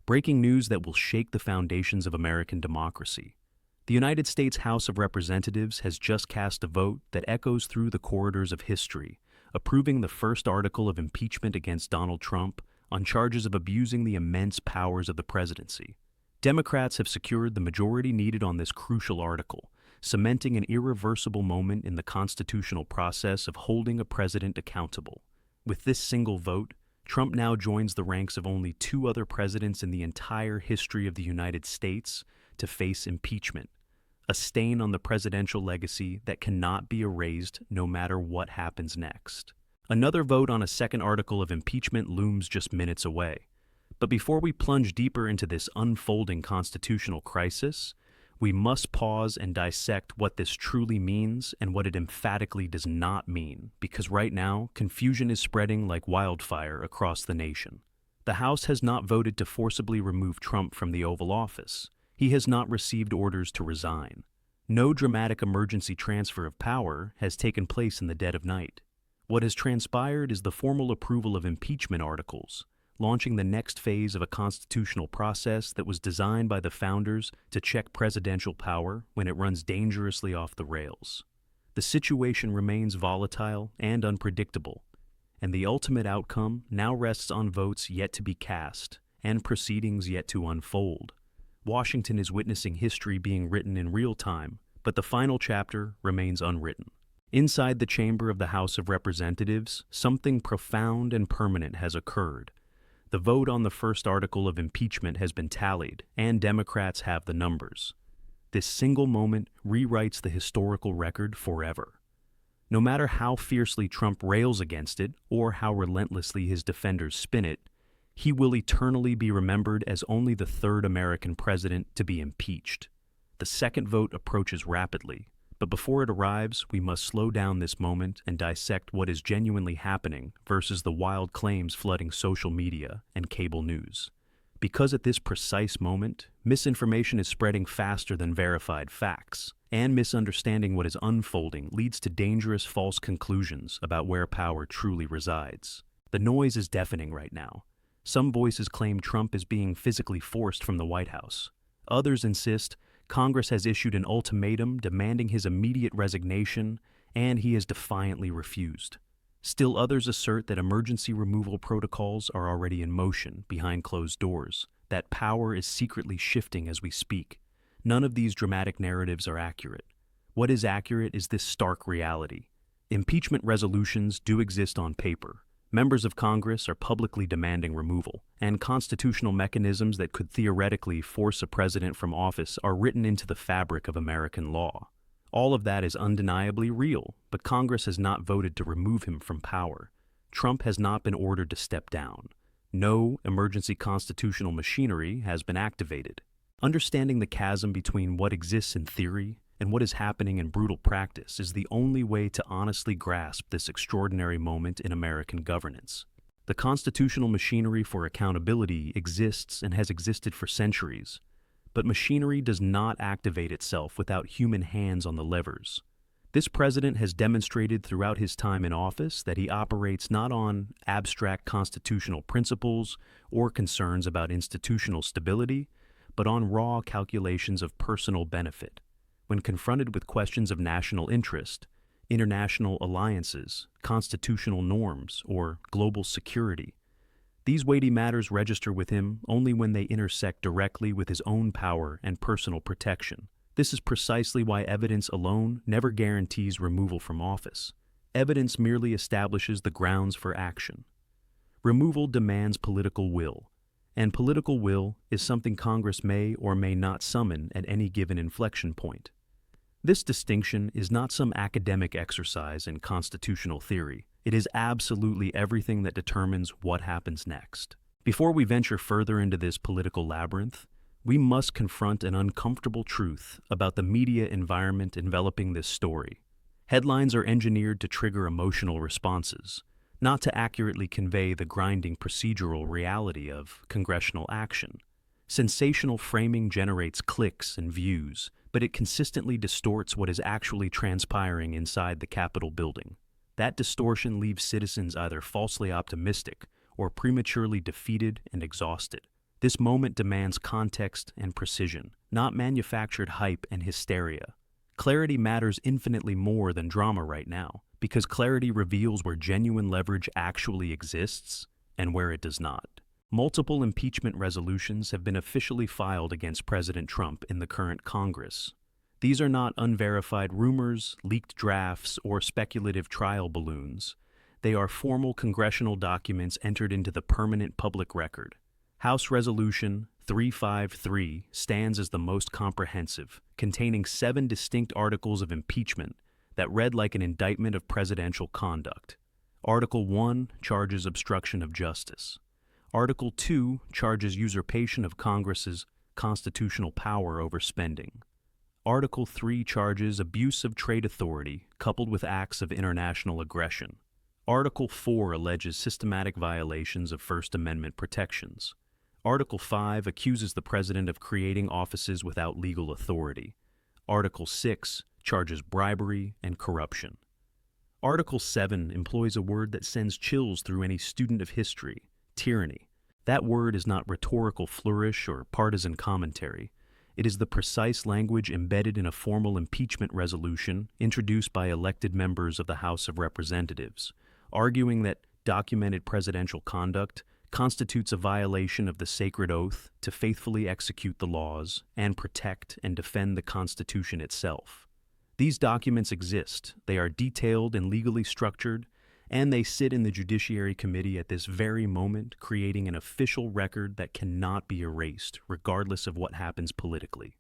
Breaking news that will shake the foundations of American democracy. The United States House of Representatives has just cast a vote that echoes through the corridors of history, approving the first article of impeachment against Donald Trump on charges of abusing the immense powers of the presidency. Democrats have secured the majority needed on this crucial article, cementing an irreversible moment in the constitutional process of holding a president accountable. With this single vote, Trump now joins the ranks of only two other presidents in the entire history of the United States to face impeachment, a stain on the presidential legacy that cannot be erased no matter what happens next. Another vote on a second article of impeachment looms just minutes away. But before we plunge deeper into this unfolding constitutional crisis, we must pause and dissect what this truly means and what it emphatically does not mean, because right now, confusion is spreading like wildfire across the nation. The House has not voted to forcibly remove Trump from the Oval Office. He has not received orders to resign. No dramatic emergency transfer of power has taken place in the dead of night. What has transpired is the formal approval of impeachment articles, launching the next phase of a constitutional process that was designed by the founders to check presidential power when it runs dangerously off the rails. The situation remains volatile and unpredictable, and the ultimate outcome now rests on votes yet to be cast and proceedings yet to unfold. Washington is witnessing history being written in real time, but the final chapter remains unwritten. Inside the chamber of the House of Representatives, something profound and permanent has occurred. The vote on the first article of impeachment has been tallied, and Democrats have the numbers. This single moment rewrites the historical record forever. No matter how fiercely Trump rails against it, or how relentlessly his defenders spin it, he will eternally be remembered as only the third American president to be impeached. The second vote approaches rapidly, but before it arrives, we must slow down this moment and dissect what is genuinely happening versus the wild claims flooding social media and cable news. Because at this precise moment, misinformation is spreading faster than verified facts, and misunderstanding what is unfolding leads to dangerous false conclusions about where power truly resides. The noise is deafening right now. Some voices claim Trump is being physically forced from the White House. Others insist Congress has issued an ultimatum demanding his immediate resignation, and he has defiantly refused. Still others assert that emergency removal protocols are already in motion behind closed doors, that power is secretly shifting as we speak. None of these dramatic narratives are accurate. What is accurate is this stark reality. Impeachment resolutions do exist on paper. Members of Congress are publicly demanding removal, and constitutional mechanisms that could theoretically force a president from office are written into the fabric of American law. All of that is undeniably real, but Congress has not voted to remove him from power. Trump has not been ordered to step down. No emergency constitutional machinery has been activated. Understanding the chasm between what exists in theory and what is happening in brutal practice is the only way to honestly grasp this extraordinary moment in American governance. The constitutional machinery for accountability exists and has existed for centuries, but machinery does not activate itself without human hands on the levers. This president has demonstrated throughout his time in office that he operates not on abstract constitutional principles or concerns about institutional stability, but on raw calculations of personal benefit. When confronted with questions of national interest, international alliances, constitutional norms, or global security, these weighty matters register with him only when they intersect directly with his own power and personal protection. This is precisely why evidence alone never guarantees removal from office. Evidence merely establishes the grounds for action. Removal demands political will, and political will is something Congress may or may not summon at any given inflection point. This distinction is not some academic exercise in constitutional theory. It is absolutely everything that determines what happens next. Before we venture further into this political labyrinth, we must confront an uncomfortable truth about the media environment enveloping this story. Headlines are engineered to trigger emotional responses, not to accurately convey the grinding procedural reality of congressional action. Sensational framing generates clicks and views, but it consistently distorts what is actually transpiring inside the Capitol building. That distortion leaves citizens either falsely optimistic or prematurely defeated and exhausted. This moment demands context and precision, not manufactured hype and hysteria. Clarity matters infinitely more than drama right now, because clarity reveals where genuine leverage actually exists and where it does not. Multiple impeachment resolutions have been officially filed against President Trump in the current Congress. These are not unverified rumors, leaked drafts, or speculative trial balloons. They are formal congressional documents entered into the permanent public record. House Resolution 353 stands as the most comprehensive, containing 7 distinct articles of impeachment that read like an indictment of presidential conduct. Article 1 charges obstruction of justice. Article 2 charges usurpation of Congress's constitutional power over spending. Article 3 charges abuse of trade authority coupled with acts of international aggression. Article 4 alleges systematic violations of First Amendment protections. Article 5 accuses the president of creating offices without legal authority. Article 6 charges bribery and corruption. Article 7 employs a word that sends chills through any student of history: tyranny. That word is not rhetorical flourish or partisan commentary. It is the precise language embedded in a formal impeachment resolution introduced by elected members of the House of Representatives, arguing that documented presidential conduct constitutes a violation of the sacred oath to faithfully execute the laws and protect and defend the Constitution itself. These documents exist, they are detailed and legally structured, and they sit in the Judiciary Committee at this very moment, creating an official record that cannot be erased, regardless of what happens politically.